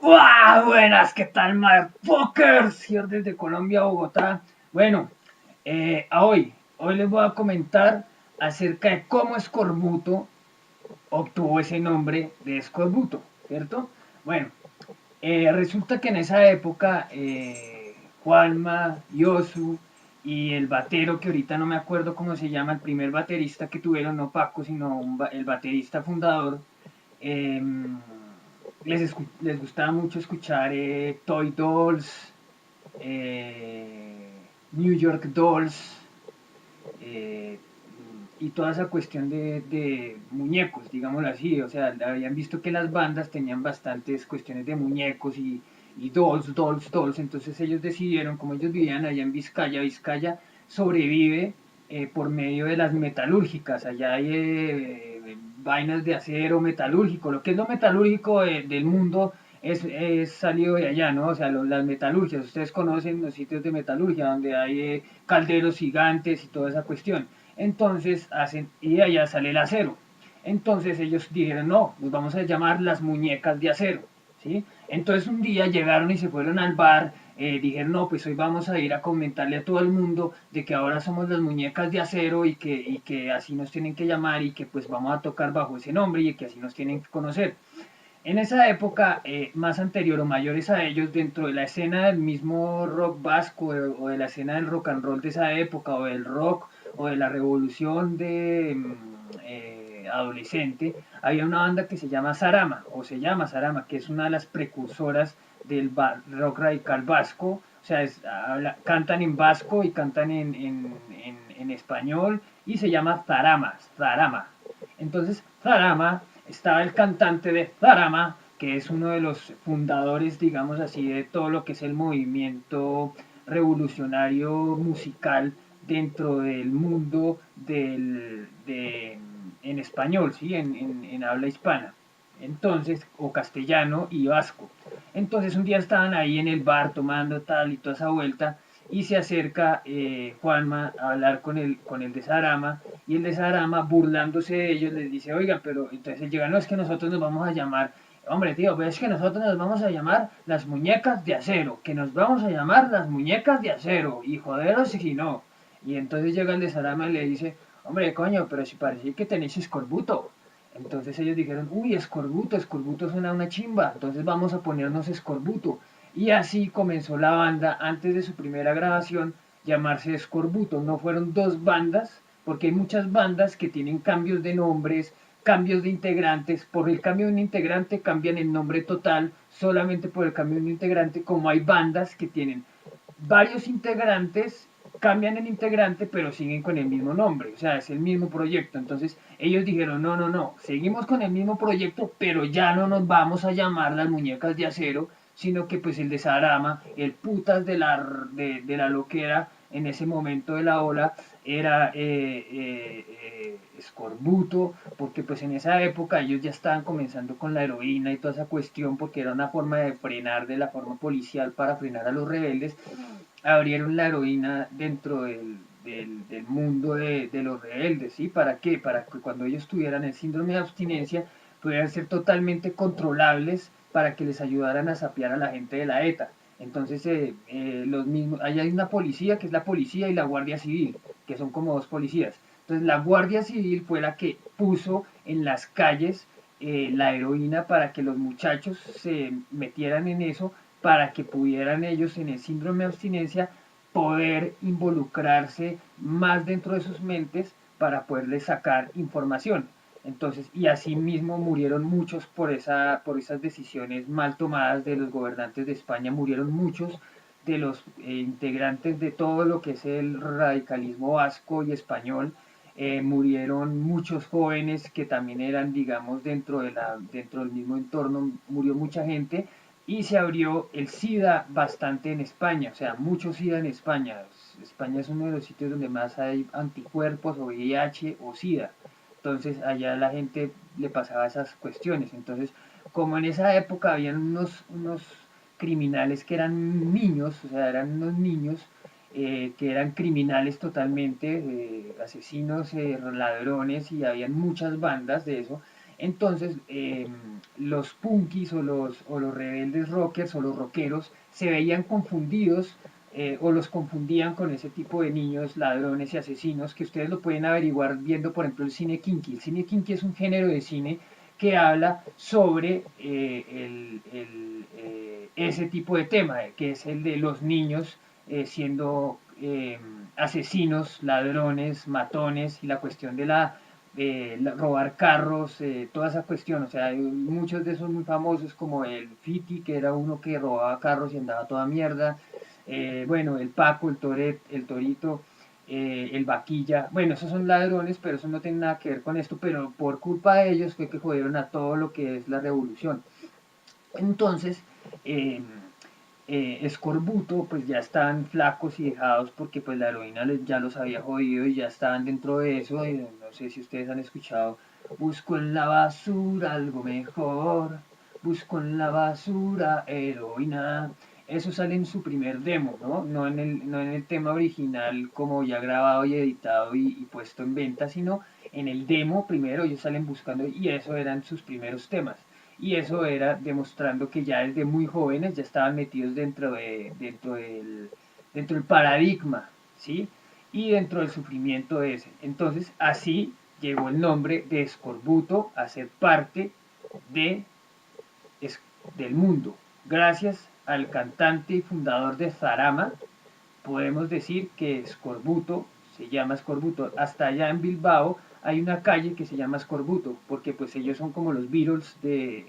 ¡Wow! Buenas, ¿qué tal, motherfuckers? Here desde Colombia, Bogotá. Bueno, hoy les voy a comentar acerca de cómo Escorbuto obtuvo ese nombre de Escorbuto, ¿cierto? Bueno, resulta que en esa época Juanma, Yosu y el batero, que ahorita no me acuerdo cómo se llama, el primer baterista que tuvieron, no Paco, sino el baterista fundador, eh, les gustaba mucho escuchar Toy Dolls, New York Dolls, eh, y toda esa cuestión de muñecos, digámoslo así. O sea, habían visto que las bandas tenían bastantes cuestiones de muñecos y dolls. Entonces ellos decidieron, como ellos vivían allá en Vizcaya, Vizcaya sobrevive por medio de las metalúrgicas. Allá hay vainas de acero metalúrgico. Lo que es lo metalúrgico del mundo es salido de allá, ¿no? O sea, las metalurgias. Ustedes conocen los sitios de metalurgia donde hay calderos gigantes y toda esa cuestión. Entonces hacen, y de allá sale el acero. Entonces ellos dijeron, no, nos vamos a llamar las muñecas de acero. ¿Sí? Entonces un día llegaron y se fueron al bar, dijeron, no, pues hoy vamos a ir a comentarle a todo el mundo de que ahora somos las muñecas de acero y que así nos tienen que llamar y que pues vamos a tocar bajo ese nombre y que así nos tienen que conocer. En esa época, más anterior o mayores a ellos, dentro de la escena del mismo rock vasco o de la escena del rock and roll de esa época, o del rock, o de la revolución de adolescente, había una banda que se llama Sarama, o se llama Sarama, que es una de las precursoras del rock radical vasco. O sea, cantan en vasco y cantan en español, y se llama Zarama. Entonces, Zarama, estaba el cantante de Zarama, que es uno de los fundadores, digamos así, de todo lo que es el movimiento revolucionario musical dentro del mundo en español, ¿sí? En habla hispana. Entonces, o castellano y vasco. Entonces un día estaban ahí en el bar tomando tal y toda esa vuelta, y se acerca Juanma a hablar con el de Sarama, y el de Sarama, burlándose de ellos, les dice, oiga, pero entonces él llega, no, es que nosotros nos vamos a llamar, hombre tío, pero es que nosotros nos vamos a llamar las muñecas de acero, que nos vamos a llamar las muñecas de acero, y joderos si no. Y entonces llega el de Sarama y le dice, hombre coño, pero si parece que tenéis escorbuto. Entonces ellos dijeron, uy, escorbuto suena una chimba, entonces vamos a ponernos escorbuto. Y así comenzó la banda antes de su primera grabación, llamarse Escorbuto. No fueron dos bandas, porque hay muchas bandas que tienen cambios de nombres, cambios de integrantes. Por el cambio de un integrante cambian el nombre total, solamente por el cambio de un integrante, como hay bandas que tienen varios integrantes, cambian el integrante, pero siguen con el mismo nombre, o sea, es el mismo proyecto. Entonces ellos dijeron, no, no, no, seguimos con el mismo proyecto, pero ya no nos vamos a llamar las muñecas de acero, sino que pues el de Sarama, el putas de la loquera en ese momento de la ola, era escorbuto, porque pues en esa época ellos ya estaban comenzando con la heroína y toda esa cuestión, porque era una forma de frenar de la forma policial para frenar a los rebeldes. Abrieron la heroína dentro del mundo de los rebeldes, ¿sí? ¿Para qué? Para que cuando ellos tuvieran el síndrome de abstinencia pudieran ser totalmente controlables, para que les ayudaran a sapear a la gente de la ETA. Entonces, los mismos, ahí hay una policía, que es la policía, y la Guardia Civil, que son como dos policías. Entonces, la Guardia Civil fue la que puso en las calles la heroína para que los muchachos se metieran en eso, para que pudieran ellos en el síndrome de abstinencia poder involucrarse más dentro de sus mentes para poderles sacar información. Entonces, y así mismo murieron muchos por esas decisiones mal tomadas de los gobernantes de España, murieron muchos de los integrantes de todo lo que es el radicalismo vasco y español. Murieron muchos jóvenes que también eran, digamos, dentro del mismo entorno, murió mucha gente, y se abrió el SIDA bastante en España, o sea, mucho SIDA en España. España es uno de los sitios donde más hay anticuerpos o VIH o SIDA. Entonces allá la gente le pasaba esas cuestiones. Entonces, como en esa época habían unos criminales que eran niños, o sea, eran unos niños que eran criminales totalmente, asesinos, ladrones, y habían muchas bandas de eso. Entonces, los punkis o los rebeldes rockers o los rockeros se veían confundidos o los confundían con ese tipo de niños ladrones y asesinos que ustedes lo pueden averiguar viendo, por ejemplo, el cine kinky. El cine kinky es un género de cine que habla sobre ese tipo de tema, que es el de los niños siendo asesinos, ladrones, matones y la cuestión de robar carros, toda esa cuestión, o sea, hay muchos de esos muy famosos como el Fiti, que era uno que robaba carros y andaba toda mierda, bueno, el Paco, el Torito, el Vaquilla, bueno, esos son ladrones, pero eso no tiene nada que ver con esto, pero por culpa de ellos fue que jodieron a todo lo que es la revolución. Entonces, eh, Escorbuto, pues ya estaban flacos y dejados porque pues la heroína ya los había jodido y ya estaban dentro de eso. Y no sé si ustedes han escuchado, busco en la basura algo mejor, busco en la basura heroína. Eso sale en su primer demo, ¿no? No en el tema original como ya grabado y editado y puesto en venta, sino en el demo primero ellos salen buscando y eso eran sus primeros temas y eso era demostrando que ya desde muy jóvenes ya estaban metidos dentro del paradigma, ¿sí? Y dentro del sufrimiento ese. Entonces, así llegó el nombre de Escorbuto a ser parte de, del mundo. Gracias al cantante y fundador de Zarama, podemos decir que Escorbuto se llama Escorbuto. Hasta allá en Bilbao hay una calle que se llama Escorbuto, porque pues ellos son como los Beatles del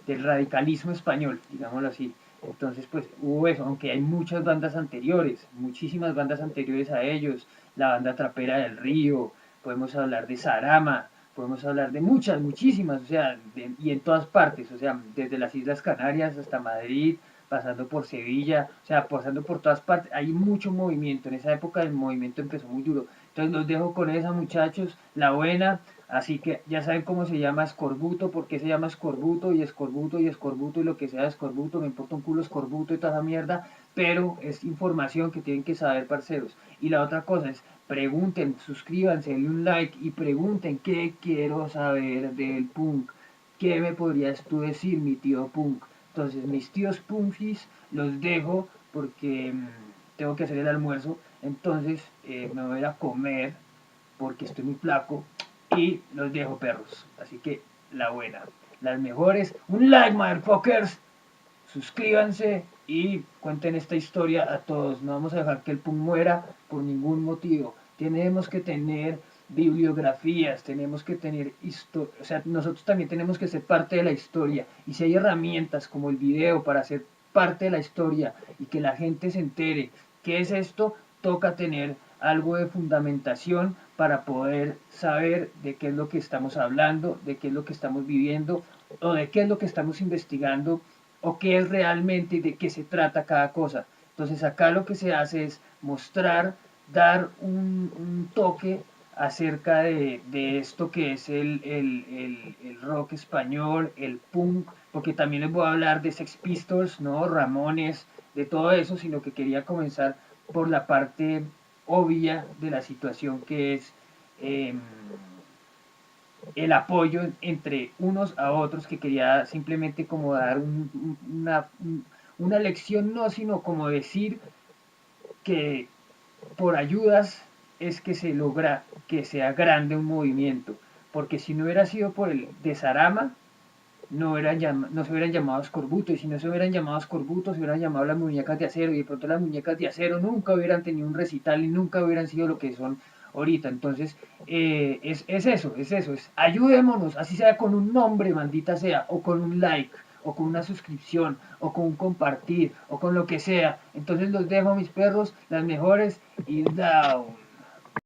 radicalismo español, digámoslo así. Entonces pues hubo eso, aunque hay muchas bandas anteriores, muchísimas bandas anteriores a ellos, la banda Trapera del Río, podemos hablar de Sarama, podemos hablar de muchas, muchísimas, o sea, y en todas partes, o sea, desde las Islas Canarias hasta Madrid, pasando por Sevilla, o sea, pasando por todas partes, hay mucho movimiento, en esa época el movimiento empezó muy duro. Entonces los dejo con esa, muchachos, la buena, así que ya saben cómo se llama escorbuto, por qué se llama escorbuto y escorbuto y escorbuto y lo que sea escorbuto, me importa un culo escorbuto y toda esa mierda, pero es información que tienen que saber, parceros. Y la otra cosa es, pregunten, suscríbanse, denle un like y pregunten qué quiero saber del punk. ¿Qué me podrías tú decir, mi tío punk? Entonces, mis tíos punkis los dejo porque tengo que hacer el almuerzo. Entonces, me voy a ir a comer porque estoy muy flaco y los dejo, perros. Así que, la buena. Las mejores. Un like, motherfuckers. Suscríbanse y cuenten esta historia a todos. No vamos a dejar que el punk muera por ningún motivo. Tenemos que tener bibliografías, tenemos que tener historia, o sea, nosotros también tenemos que ser parte de la historia. Y si hay herramientas como el video para ser parte de la historia y que la gente se entere qué es esto, toca tener algo de fundamentación para poder saber de qué es lo que estamos hablando, de qué es lo que estamos viviendo o de qué es lo que estamos investigando o qué es realmente y de qué se trata cada cosa. Entonces acá lo que se hace es mostrar, dar un toque acerca de esto que es el rock español, el punk, porque también les voy a hablar de Sex Pistols, ¿no? Ramones, de todo eso, sino que quería comenzar por la parte obvia de la situación que es eh, el apoyo entre unos a otros, que quería simplemente como dar una lección, no, sino como decir que por ayudas es que se logra que sea grande un movimiento, porque si no hubiera sido por el desarama, no se hubieran llamado escorbuto, y si no se hubieran llamado escorbuto, se hubieran llamado las muñecas de acero, y de pronto las muñecas de acero nunca hubieran tenido un recital y nunca hubieran sido lo que son ahorita. Entonces, es ayudémonos, así sea con un nombre, maldita sea, o con un like, o con una suscripción, o con un compartir, o con lo que sea. Entonces los dejo, mis perros, las mejores, y down.